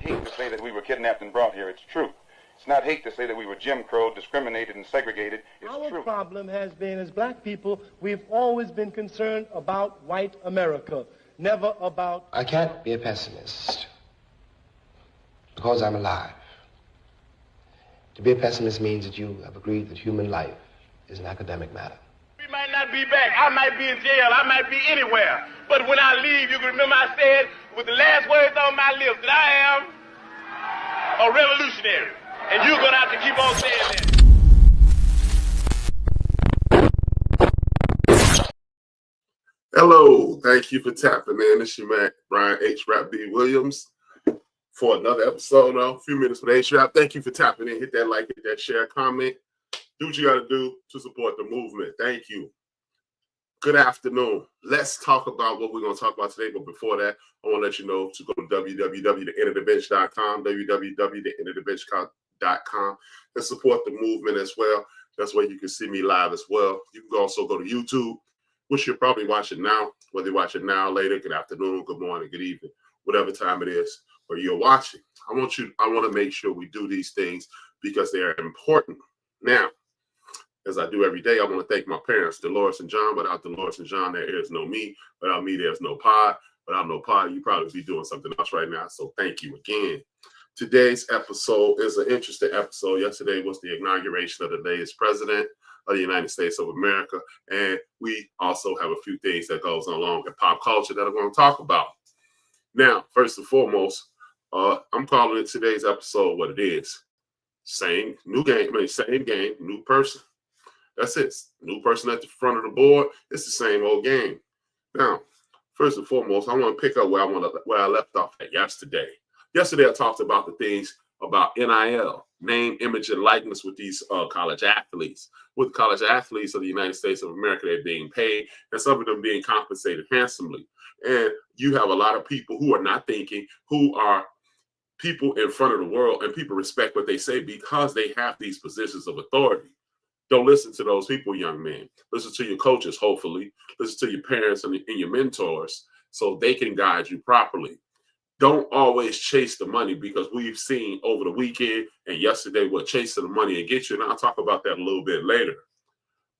hate to say that we were kidnapped and brought here. It's true. It's not hate to say that we were Jim Crow, discriminated and segregated. It's true. Our problem has been, as black people, we've always been concerned about white America, never about... I can't be a pessimist because I'm alive. To be a pessimist means that you have agreed that human life is an academic matter. We might not be back. I might be in jail. I might be anywhere. But when I leave, you can remember I said with the last words on my lips that I am a revolutionary. And you're going to have to keep on saying that. Hello. Thank you for tapping in. It's your man, Brian HRap B. Williams, for another episode of A Few Minutes with HRap. Thank you for tapping in. Hit that like, hit that share, comment. Do what you got to do to support the movement. Thank you. Good afternoon. Let's talk about what we're going to talk about today. But before that, I want to let you know to go to www.enterthebench.com, www.enterthebench.com, and support the movement as well. That's where you can see me live as well. You can also go to YouTube, which you're probably watching now, whether you're watching now, later, good afternoon, good morning, good evening, whatever time it is where you're watching. I want to make sure we do these things because they are important. Now, as I do every day, I want to thank my parents, Dolores and John. Without Dolores and John, there is no me. Without me, there's no pod. Without no pod, you'd probably be doing something else right now. So thank you again. Today's episode is an interesting episode. Yesterday was the inauguration of the latest president of the United States of America. And we also have a few things that goes along in pop culture that I'm going to talk about. Now, first and foremost, I'm calling it today's episode what it is. Same game, new person. That's it. New person at the front of the board. It's the same old game. Now, first and foremost, I want to pick up where I left off at yesterday. Yesterday, I talked about the things about NIL, name, image, and likeness with these college athletes. With college athletes of the United States of America, they're being paid, and some of them being compensated handsomely. And you have a lot of people who are not thinking, who are people in front of the world, and people respect what they say because they have these positions of authority. Don't listen to those people, young men. Listen to your coaches, hopefully. Listen to your parents and your mentors so they can guide you properly. Don't always chase the money, because we've seen over the weekend and yesterday what chasing the money and get you. And I'll talk about that a little bit later.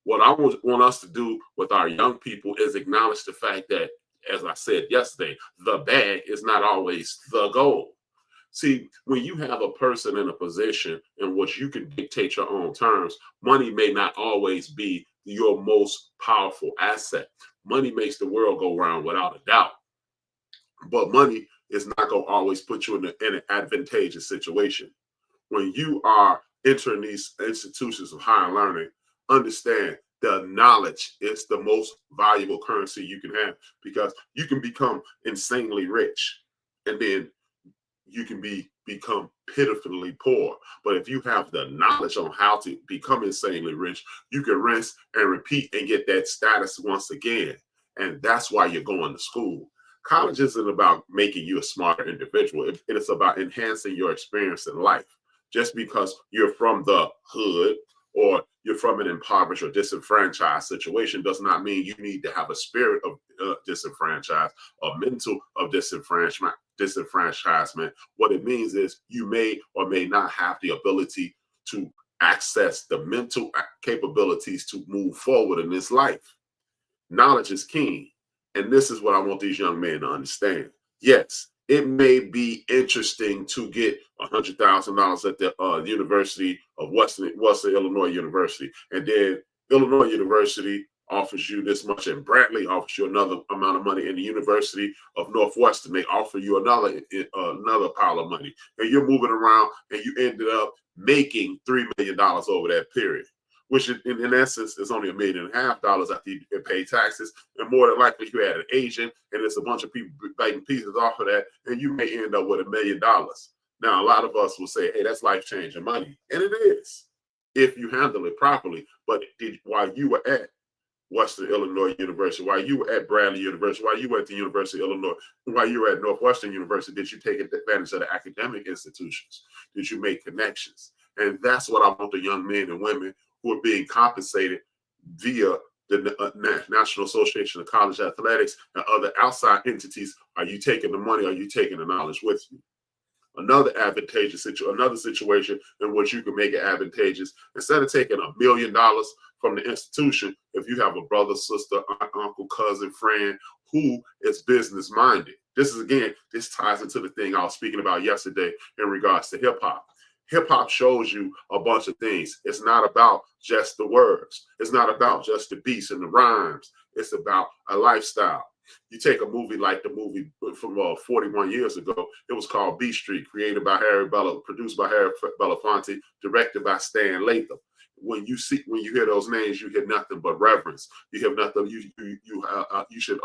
What I want us to do with our young people is acknowledge the fact that, as I said yesterday, the bag is not always the goal. See, when you have a person in a position in which you can dictate your own terms, money may not always be your most powerful asset. Money makes the world go round without a doubt. But money is not going to always put you in an advantageous situation. When you are entering these institutions of higher learning, understand the knowledge is the most valuable currency you can have, because you can become insanely rich and then you can become pitifully poor. But if you have the knowledge on how to become insanely rich, you can rinse and repeat and get that status once again. And that's why you're going to school. College isn't about making you a smarter individual. It's about enhancing your experience in life. Just because you're from the hood or you're from an impoverished or disenfranchised situation does not mean you need to have a spirit of disenfranchised, a mental of disenfranchisement. What it means is you may or may not have the ability to access the mental capabilities to move forward in this life. Knowledge is king. And this is what I want these young men to understand. Yes, it may be interesting to get $100,000 at the University of Western Illinois University, and then Illinois University offers you this much, and Bradley offers you another amount of money, and the University of Northwestern, they offer you another pile of money, and you're moving around, and you ended up making $3 million over that period, which in essence is only $1.5 million after you pay taxes, and more than likely you had an agent, and there's a bunch of people biting pieces off of that, and you may end up with $1 million. Now, a lot of us will say, hey, that's life-changing money, and it is, if you handle it properly. But while you were at Western Illinois University, while you were at Bradley University, while you were at the University of Illinois, while you were at Northwestern University, did you take advantage of the academic institutions? Did you make connections? And that's what I want the young men and women who are being compensated via the National Association of College Athletics and other outside entities. Are you taking the money? Are you taking the knowledge with you? Another situation in which you can make it advantageous. Instead of taking $1 million from the institution, if you have a brother, sister, aunt, uncle, cousin, friend who is business minded. This ties into the thing I was speaking about yesterday in regards to hip hop. Hip hop shows you a bunch of things. It's not about just the words. It's not about just the beats and the rhymes. It's about a lifestyle. You take a movie like the movie from 41 years ago. It was called Beat Street, produced by Harry Belafonte, directed by Stan Latham. When you hear those names, you hear nothing but reverence. You have nothing. You should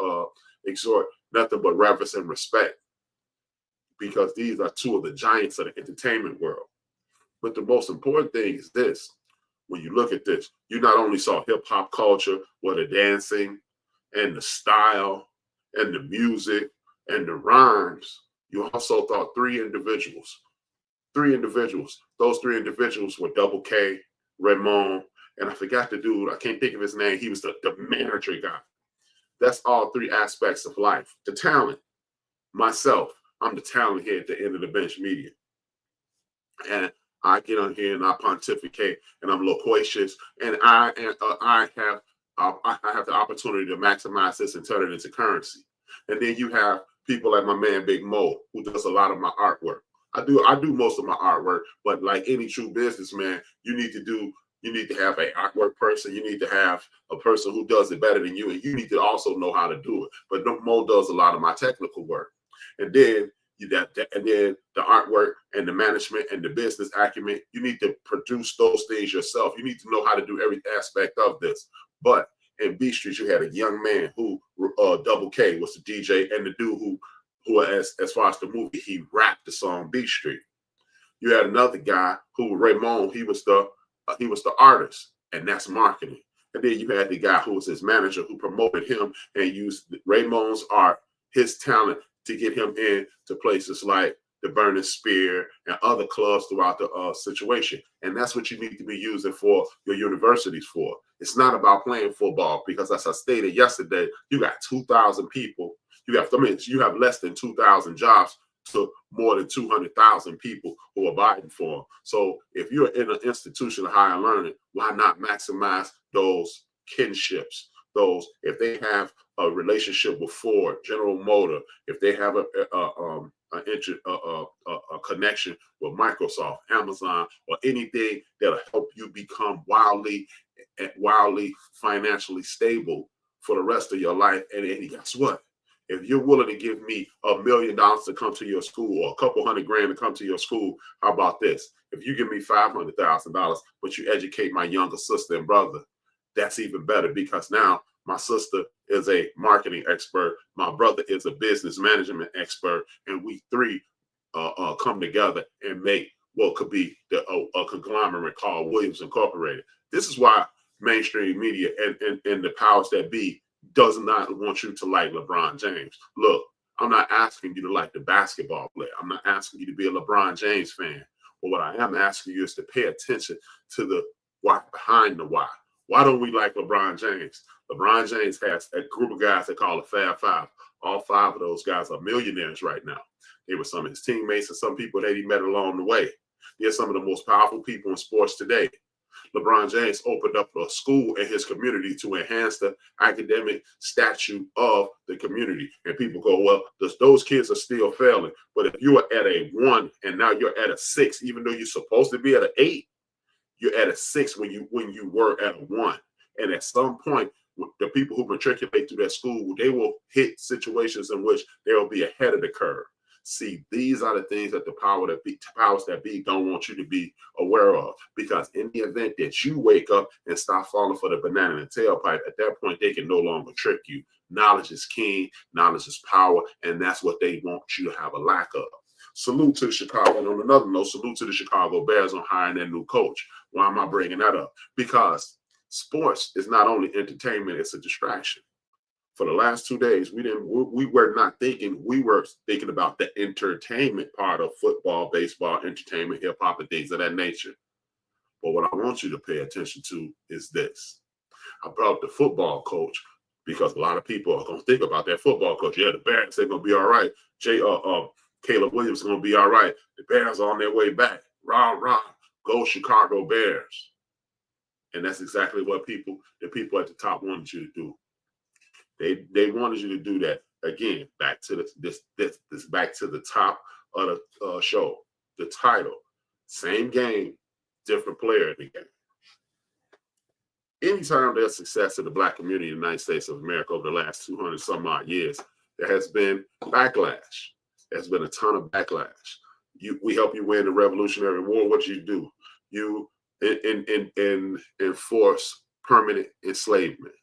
exhort nothing but reverence and respect, because these are two of the giants of the entertainment world. But the most important thing is this: when you look at this, you not only saw hip hop culture, where the dancing and the style and the music and the rhymes, you also thought three individuals. Those three individuals were Double K, Raymond, and I forgot the dude. I can't think of his name. He was the manager guy. That's all three aspects of life. The talent. Myself, I'm the talent here at the end of the bench media. And I get on here and I pontificate and I'm loquacious, and I have the opportunity to maximize this and turn it into currency. And then you have people like my man Big Mo, who does a lot of my artwork. I do most of my artwork, but like any true businessman, you need to have an artwork person. You need to have a person who does it better than you, and you need to also know how to do it. But Mo does a lot of my technical work, and then the artwork and the management and the business acumen. You need to produce those things yourself. You need to know how to do every aspect of this. But in B Street, you had a young man who Double K was the DJ, and the dude who as far as the movie, he rapped the song B Street. You had another guy who Raymond, he was the artist, and that's marketing. And then you had the guy who was his manager, who promoted him and used Raymond's art, his talent, to get him in to places like the Burning Spear and other clubs throughout the situation. And that's what you need to be using for your universities for. It's not about playing football, because as I stated yesterday, you got 2,000 people. You have less than 2,000 jobs to more than 200,000 people who are vying for them. So if you're in an institution of higher learning, why not maximize those kinships? If they have a relationship with Ford, General Motor, if they have a connection with Microsoft, Amazon, or anything that'll help you become wildly financially stable for the rest of your life. And guess what? If you're willing to give me $1 million to come to your school, or a couple $100,000 to come to your school, how about this? If you give me $500,000, but you educate my younger sister and brother, that's even better, because now my sister is a marketing expert, my brother is a business management expert, and we three come together and make what could be a conglomerate called Williams Incorporated. This is why mainstream media and the powers that be does not want you to like LeBron James. Look, I'm not asking you to like the basketball player. I'm not asking you to be a LeBron James fan. But what I am asking you is to pay attention to the why behind the why. Why don't we like LeBron James? LeBron James has a group of guys they call the Fab Five. All five of those guys are millionaires right now. They were some of his teammates and some people that he met along the way. They're some of the most powerful people in sports today. LeBron James opened up a school in his community to enhance the academic stature of the community. And people go, well, those kids are still failing. But if you are at a 1 and now you're at a 6, even though you're supposed to be at an 8, you're at a 6 when you were at a 1. And at some point, the people who matriculate through that school, they will hit situations in which they will be ahead of the curve. See, these are the things that the powers that be don't want you to be aware of, because in the event that you wake up and start falling for the banana and tailpipe, at that point, they can no longer trick you. Knowledge is king, knowledge is power, and that's what they want you to have a lack of. Salute to Chicago. And on another note, salute to the Chicago Bears on hiring their new coach. Why am I bringing that up? Because sports is not only entertainment, it's a distraction. For the last 2 days, we were not thinking, we were thinking about the entertainment part of football, baseball, entertainment, hip hop, and things of that nature. But what I want you to pay attention to is this. I brought up the football coach because a lot of people are going to think about that football coach. Yeah, the Bears, they're going to be all right. Caleb Williams is going to be all right. The Bears are on their way back. Rah, rah. Go Chicago Bears. And that's exactly what the people at the top wanted you to do. They wanted you to do that. Again, back to this back to the top of the show. The title. Same game, different player in the game. Anytime there's success in the Black community in the United States of America over the last 200 some odd years, there has been backlash. There's been a ton of backlash. We help you win the Revolutionary War. What do? You enforce permanent enslavement.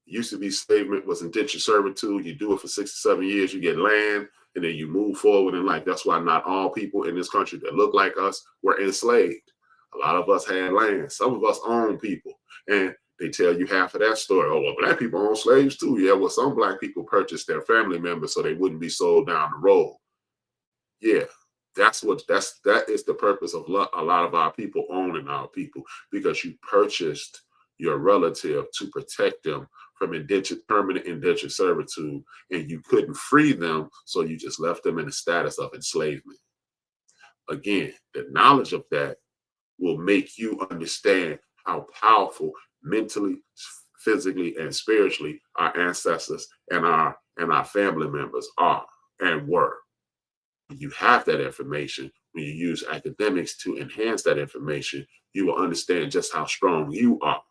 It used to be enslavement was indentured servitude. You do it for 6 to 7 years, you get land, and then you move forward in life. That's why not all people in this country that look like us were enslaved. A lot of us had land. Some of us own people. And they tell you half of that story. Oh, well, Black people own slaves too. Yeah, well, some Black people purchased their family members so they wouldn't be sold down the road. Yeah, that is the purpose of a lot of our people owning our people, because you purchased your relative to protect them from permanent indentured servitude, and you couldn't free them, so you just left them in a status of enslavement. Again, the knowledge of that will make you understand how powerful mentally, physically, and spiritually our ancestors and our family members are and were. When you have that information, when you use academics to enhance that information, you will understand just how strong you are.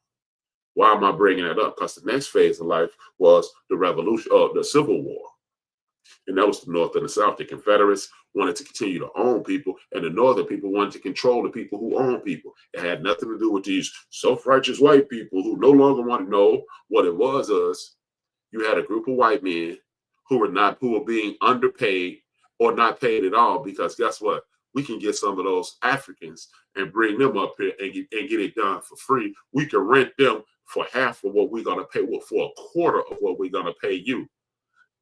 Why am I bringing that up? Because the next phase of life was the revolution, the Civil War. And that was the North and the South. The Confederates wanted to continue to own people, and the Northern people wanted to control the people who own people. It had nothing to do with these self-righteous white people who no longer want to know what it was us. You had a group of white men who were being underpaid or not paid at all, because guess what? We can get some of those Africans and bring them up here and get it done for free. We can rent them for half of what we're going to pay, for a quarter of what we're going to pay you.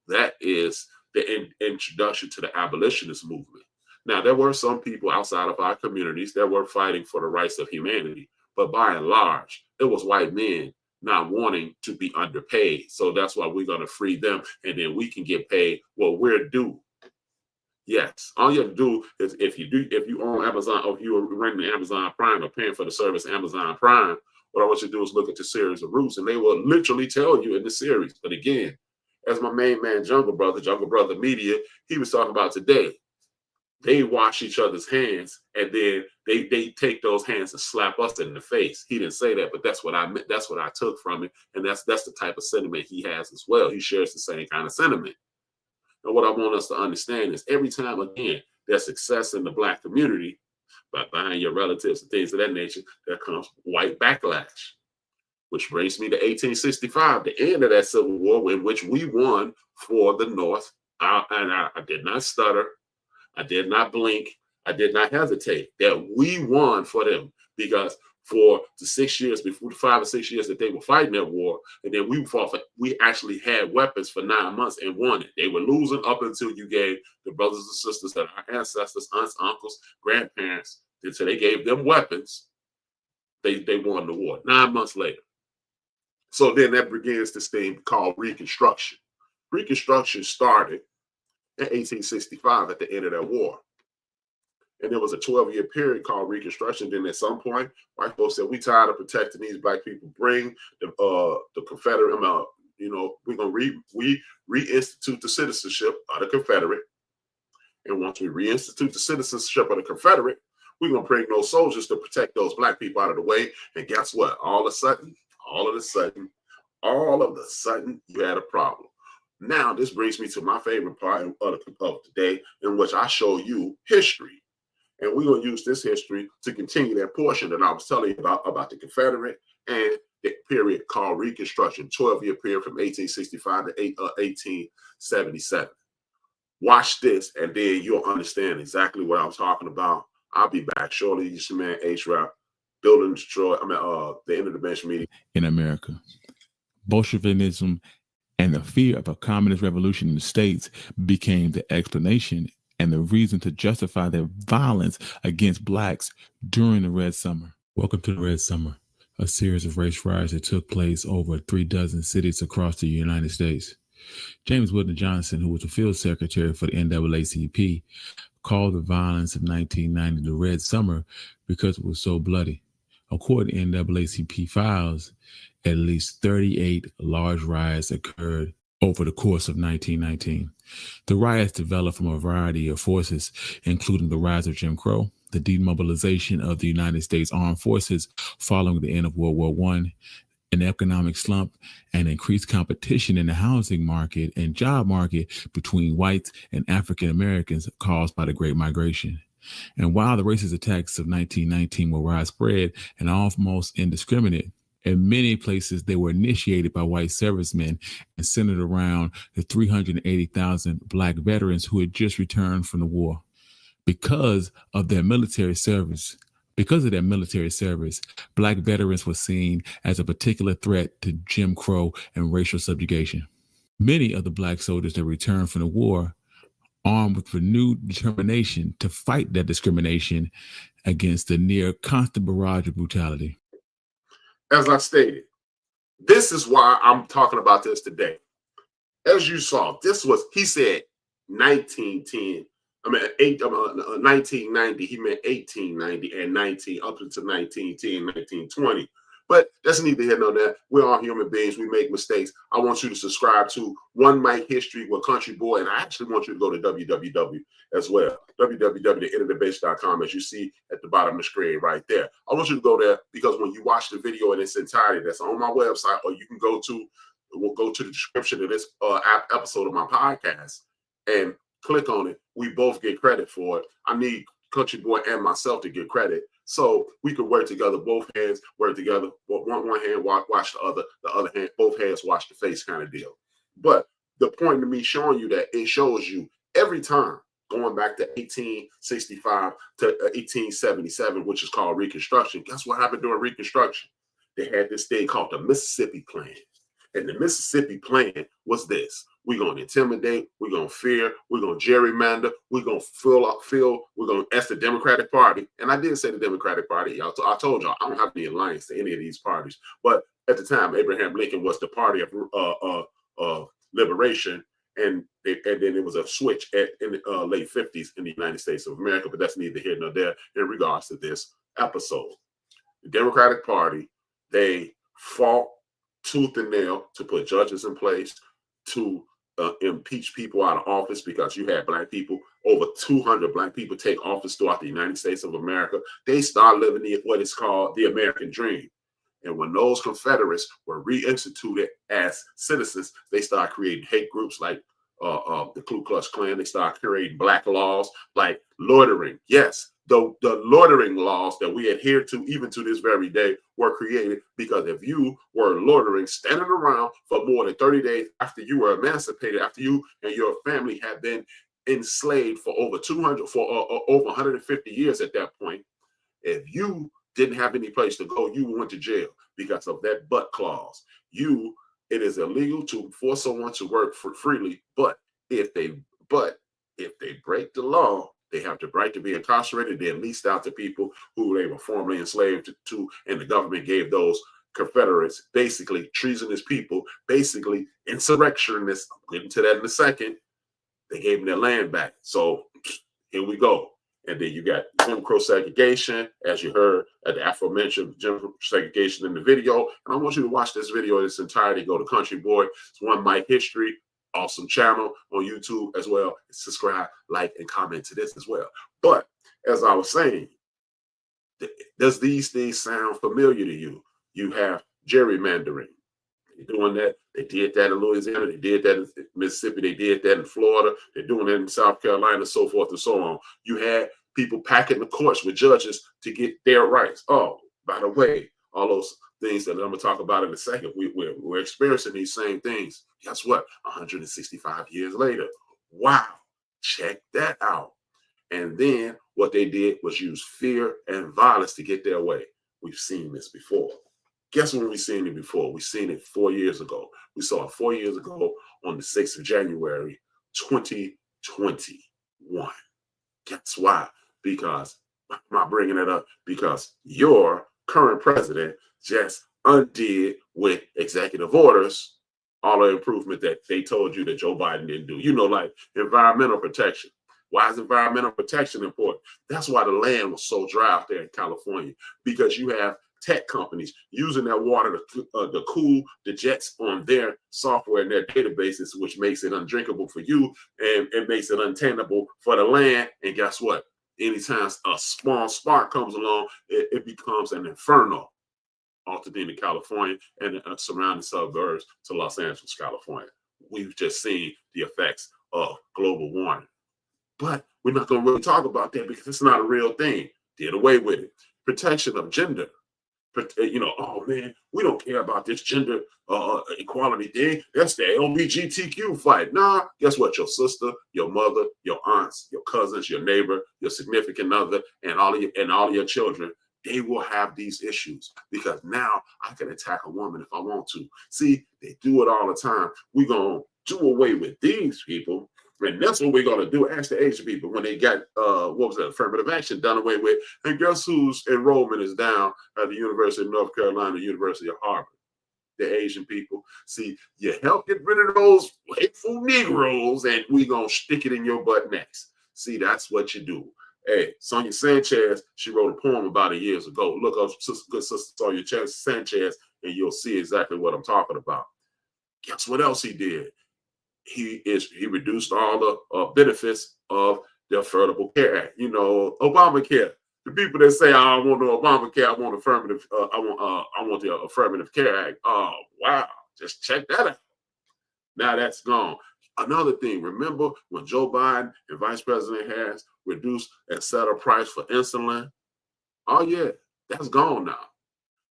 That is the introduction to the abolitionist movement. Now, there were some people outside of our communities that were fighting for the rights of humanity, but by and large, it was white men not wanting to be underpaid. So that's why we're going to free them, and then we can get paid what we're due. Yes, all you have to do is if you own Amazon, or if you are renting Amazon Prime or paying for the service Amazon Prime, what I want you to do is look at the series of Roots, and they will literally tell you in the series. But again, as my main man, Jungle Brother Media, he was talking about today, they wash each other's hands, and then they take those hands and slap us in the face. He didn't say that, but that's what I meant. That's what I took from it, and that's the type of sentiment he has as well. He shares the same kind of sentiment. And what I want us to understand is every time, again, there's success in the Black community by buying your relatives and things of that nature, there comes white backlash. Which brings me to 1865, the end of that Civil War, in which we won for the North. I did not stutter. I did not blink. I did not hesitate. That we won for them, because for the 6 years, before the 5 or 6 years that they were fighting that war, and then we actually had weapons for 9 months and won it. They were losing up until you gave the brothers and sisters that our ancestors, aunts, uncles, grandparents, until they gave them weapons, they won the war 9 months later. So then that begins this thing called Reconstruction. Reconstruction started in 1865 at the end of that war. And there was a 12-year period called Reconstruction. Then at some point, white folks said, we tired of protecting these Black people. Bring the Confederate, we're going to reinstitute the citizenship of the Confederate. And once we reinstitute the citizenship of the Confederate, we're going to bring those soldiers to protect those Black people out of the way. And guess what? All of a sudden, you had a problem. Now, this brings me to my favorite part of today, in which I show you history. And we're going to use this history to continue that portion that I was telling you about the Confederate and the period called Reconstruction, 12-year period from 1865 to 1877. Watch this, and then you'll understand exactly what I was talking about. I'll be back shortly. It's your man, HRap, building Detroit. The End of the Bench Media. In America, Bolshevism and the fear of a communist revolution in the States became the explanation and the reason to justify their violence against Blacks during the Red Summer. Welcome to the Red Summer, a series of race riots that took place over 36 cities across the United States. James Woodard Johnson, who was the field secretary for the NAACP, called the violence of 1990 the Red Summer because it was so bloody. According to NAACP files, at least 38 large riots occurred over the course of 1919. The riots developed from a variety of forces, including the rise of Jim Crow, the demobilization of the United States Armed Forces following the end of World War I, an economic slump, and increased competition in the housing market and job market between whites and African Americans caused by the Great Migration. And while the racist attacks of 1919 were widespread and almost indiscriminate, in many places they were initiated by white servicemen and centered around the 380,000 Black veterans who had just returned from the war. Because of their military service, Black veterans were seen as a particular threat to Jim Crow and racial subjugation. Many of the Black soldiers that returned from the war, armed with renewed determination to fight that discrimination against the near constant barrage of brutality. As I stated, this is why I'm talking about this today. As you saw, he said 1910. 1990, he meant 1890 and 19 up until 1910, 1920. But that's neither here nor there. We're all human beings. We make mistakes. I want you to subscribe to One Mic History with Country Boy, and I actually want you to go to www as well, www.endofthebase.com, as you see at the bottom of the screen right there. I want you to go there because when you watch the video in its entirety, that's on my website, or you can go to the description of this episode of my podcast and click on it. We both get credit for it. I need Country Boy and myself to get credit, so we could work together. Both hands work together. One hand watch the other hand, both hands watch the face kind of deal. But the point of me showing you that, it shows you every time, going back to 1865 to 1877, which is called Reconstruction. Guess what happened during Reconstruction? They had this thing called the Mississippi Plan. And the Mississippi Plan was this: we're going to intimidate, we're going to fear, we're going to gerrymander, we're going to we're going to ask the Democratic Party. And I did say the Democratic Party. I told y'all I don't have any alliance to any of these parties. But at the time, Abraham Lincoln was the party of liberation. And then it was a switch in the late 50s in the United States of America. But that's neither here nor there in regards to this episode. The Democratic Party, they fought tooth and nail to put judges in place, to impeach people out of office, because you had Black people, over 200 Black people take office throughout the United States of America. They start living what is called the American dream. And when those Confederates were reinstituted as citizens, they start creating hate groups like the Ku Klux Klan. They start creating Black laws like loitering. Yes, the loitering laws that we adhere to even to this very day were created because if you were loitering, standing around for more than 30 days after you were emancipated, after you and your family had been enslaved for over 150 years at that point, if you didn't have any place to go, you went to jail because of that but clause. It is illegal to force someone to work freely, but if they break the law, they have the right to be incarcerated. They're leased out to people who they were formerly enslaved to, and the government gave those Confederates, basically treasonous people, basically insurrectionists. I'll get into that in a second. They gave them their land back. So here we go. And then you got Jim Crow segregation, as you heard at the aforementioned Jim Crow segregation in the video. And I want you to watch this video in its entirety. Go to Country Boy. It's One Mic History. Awesome channel on YouTube as well. Subscribe, like, and comment to this as well. But as I was saying, does these things sound familiar to you? You have gerrymandering. They're doing that. They did that in Louisiana. They did that in Mississippi. They did that in Florida. They're doing it in South Carolina, so forth and so on. You had people packing the courts with judges to get their rights. Oh, by the way, all those things that I'm going to talk about in a second, we're experiencing these same things. Guess what? 165 years later. Wow. Check that out. And then what they did was use fear and violence to get their way. We've seen this before. Guess when we've seen it before? We've seen it 4 years ago. We saw it 4 years ago on the 6th of January, 2021. Guess why? Because, I'm not bringing it up, because your current president just undid with executive orders all the improvement that they told you that Joe Biden didn't do. You know, like environmental protection. Why is environmental protection important? That's why the land was so dry out there in California, because you have tech companies using that water to cool the jets on their software and their databases, which makes it undrinkable for you and makes it untenable for the land. And guess what? Anytime a small spark comes along, it becomes an inferno. Altadena, California, and the surrounding suburbs to Los Angeles, California. We've just seen the effects of global warming. But we're not going to really talk about that because it's not a real thing. Did away with it. Protection of gender. You know, oh man, we don't care about this gender equality thing. That's the LGBTQ fight. Nah, guess what? Your sister, your mother, your aunts, your cousins, your neighbor, your significant other, and all of your children, they will have these issues because now I can attack a woman if I want to. See, they do it all the time. We're going to do away with these people. And that's what we're going to do. Ask the Asian people when they got, affirmative action done away with. And guess whose enrollment is down at the University of North Carolina, University of Harvard? The Asian people. See, you help get rid of those hateful Negroes and we're going to stick it in your butt next. See, that's what you do. Hey, Sonia Sanchez, she wrote a poem about it years ago. Look up good sister Sonia Sanchez and you'll see exactly what I'm talking about. Guess what else he did? He reduced all the benefits of the Affordable Care Act. You know, Obamacare. The people that say I don't want no Obamacare, I want affirmative. I want the Affirmative Care Act. Oh wow, just check that out. Now that's gone. Another thing, remember when Joe Biden and Vice President Harris reduced and set a price for insulin? Oh yeah, that's gone now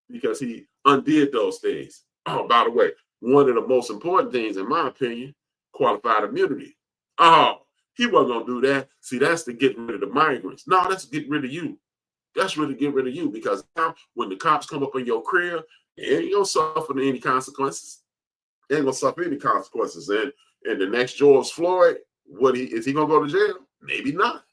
because he undid those things. Oh, by the way, one of the most important things, in my opinion, qualified immunity. Oh, he wasn't going to do that. See, that's to get rid of the migrants. No, that's to get rid of you. That's really get rid of you because now when the cops come up in your crib, you ain't going to suffer any consequences. You ain't going to suffer any consequences. And the next George Floyd, is he going to go to jail? Maybe not.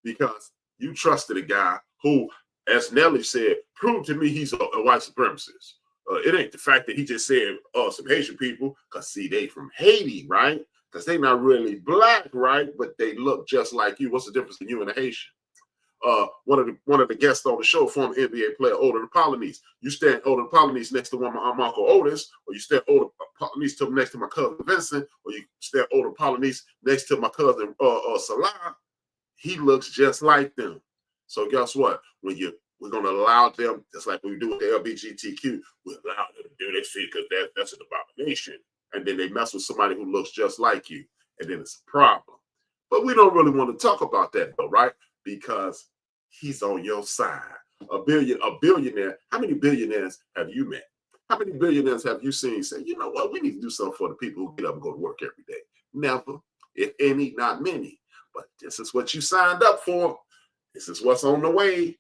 Because you trusted a guy who, as Nelly said, prove to me he's a white supremacist. It ain't the fact that he just said some Haitian people, because see, they from Haiti, right? Because they not really black, right? But they look just like you. What's the difference in you and a Haitian? One of the guests on the show, former NBA player, Older Polynese. You stand Older Polynese next to my Uncle Otis, or you stand Older Polynese next to my cousin Vincent, or you stand Older Polynese next to my cousin Salah. He looks just like them. So guess what? We're going to allow them, just like we do with the LGBTQ, we allow them to do this because that's an abomination. And then they mess with somebody who looks just like you, and then it's a problem. But we don't really want to talk about that, though, right? Because he's on your side. A billionaire. How many billionaires have you met? How many billionaires have you seen say, you know what, we need to do something for the people who get up and go to work every day? Never. If any, not many. But this is what you signed up for. This is what's on the way.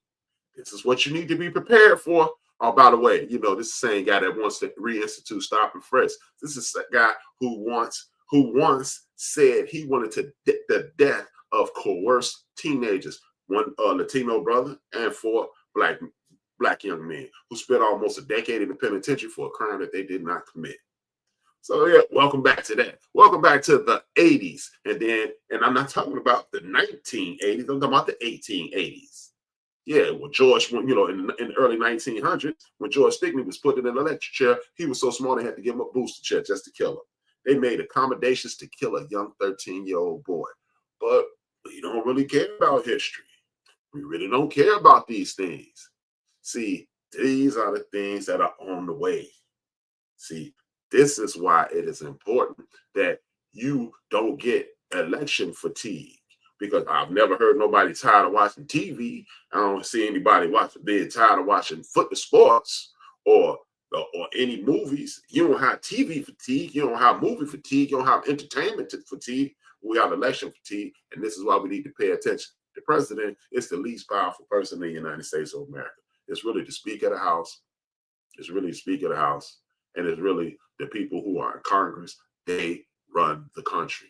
This is what you need to be prepared for. Oh, by the way, you know, this is the same guy that wants to reinstitute stop and frisk. This is a guy who once said he wanted the death of coerced teenagers, one Latino brother and 4 black young men who spent almost a decade in the penitentiary for a crime that they did not commit. So yeah, welcome back to that. Welcome back to the 80s. And I'm not talking about the 1980s, I'm talking about the 1880s. Yeah, well, George, in the early 1900s, when George Stickney was put in an electric chair, he was so small they had to give him a booster chair just to kill him. They made accommodations to kill a young 13-year-old boy. But we don't really care about history. We really don't care about these things. See, these are the things that are on the way. See, this is why it is important that you don't get election fatigue. Because I've never heard nobody tired of watching TV. I don't see anybody being tired of watching sports or any movies. You don't have TV fatigue. You don't have movie fatigue. You don't have entertainment fatigue. We have election fatigue. And this is why we need to pay attention. The president is the least powerful person in the United States of America. It's really the Speaker of the House. It's really the Speaker of the House. And it's really the people who are in Congress. They run the country.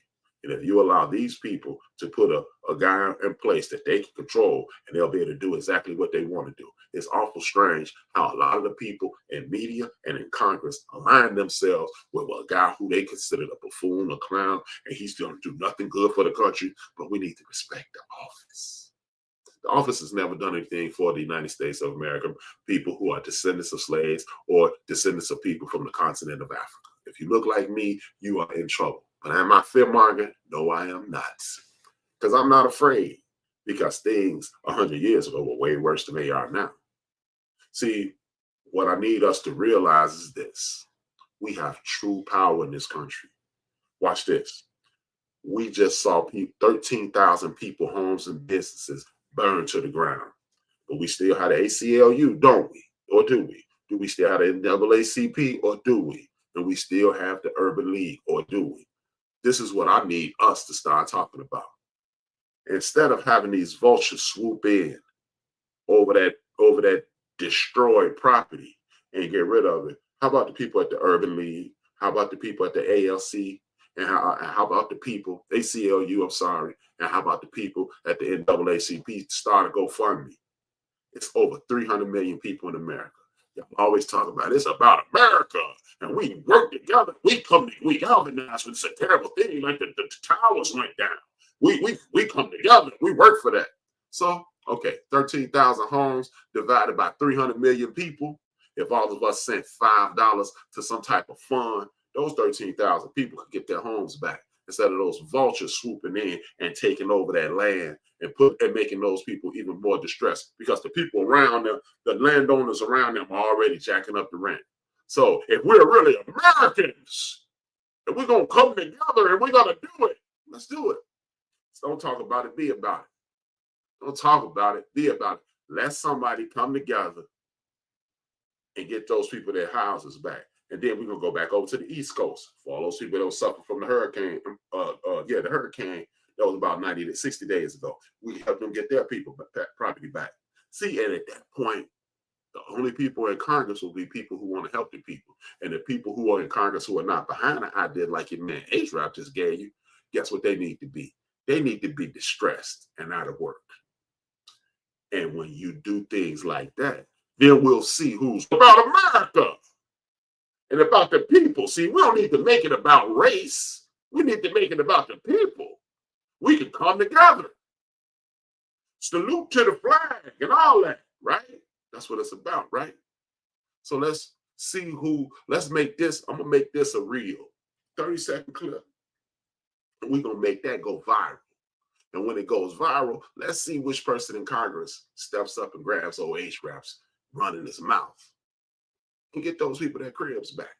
And if you allow these people to put a guy in place that they can control, and they'll be able to do exactly what they want to do. It's awful strange how a lot of the people in media and in Congress align themselves with a guy who they considered a buffoon, a clown, and he's going to do nothing good for the country. But we need to respect the office. The office has never done anything for the United States of America, people who are descendants of slaves or descendants of people from the continent of Africa. If you look like me, you are in trouble. But am I fear-mongering? No, I am not. Because I'm not afraid. Because things 100 years ago were way worse than they are now. See, what I need us to realize is this. We have true power in this country. Watch this. We just saw 13,000 people, homes, and businesses burned to the ground. But we still have the ACLU, don't we? Or do we? Do we still have the NAACP, or do we? And we still have the Urban League, or do we? This is what I need us to start talking about. Instead of having these vultures swoop in over that destroyed property and get rid of it, how about the people at the Urban League? How about the people at the ALC? And how about the people, ACLU, I'm sorry, and how about the people at the NAACP start a GoFundMe? It's over 300 million people in America. Y'all always talk about it's about America, and we work together. We galvanize when it's a terrible thing, like the towers went down. We come together. We work for that. So, okay, 13,000 homes divided by 300 million people. If all of us sent $5 to some type of fund, those 13,000 people could get their homes back instead of those vultures swooping in and taking over that land and making those people even more distressed, because the people around them, the landowners around them, are already jacking up the rent. So if we're really Americans and we're going to come together and we're going to do it, let's do it. Don't talk about it, be about it. Don't talk about it, be about it. Let somebody come together and get those people their houses back. And then we're going to go back over to the East Coast for all those people that suffered from the hurricane. The hurricane that was about 90 to 60 days ago. We helped them get their property back. See, and at that point, the only people in Congress will be people who want to help the people. And the people who are in Congress who are not behind the idea like your man HRap just gave you, guess what they need to be? They need to be distressed and out of work. And when you do things like that, then we'll see who's about America and about the people. See, we don't need to make it about race. We need to make it about the people. We can come together. Salute to the flag and all that, right? That's what it's about, right? So let's see let's make this, I'm going to make this a real 30-second clip. And we're going to make that go viral. And when it goes viral, let's see which person in Congress steps up and grabs old HRap's running his mouth and get those people their cribs back.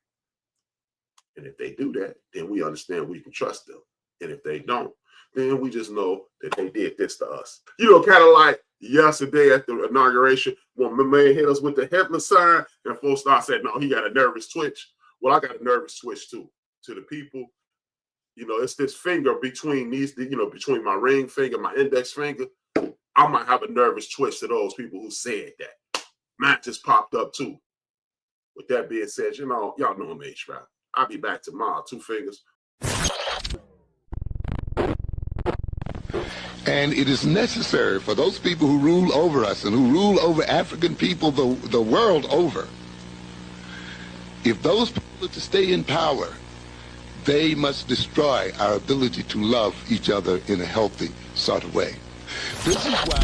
And if they do that, then we understand we can trust them. And if they don't, then we just know that they did this to us. You know, kind of like yesterday at the inauguration, when my man hit us with the Hitler sign, and folks start saying, no, he got a nervous twitch. Well, I got a nervous twitch too. To the people, you know, it's this finger between these, you know, between my ring finger, my index finger. I might have a nervous twitch to those people who said that. Mine just popped up too. With that being said, you know, y'all know I'm HRap. I'll be back tomorrow. 2 fingers. And it is necessary for those people who rule over us and who rule over African people the world over, if those people are to stay in power, they must destroy our ability to love each other in a healthy sort of way. This is why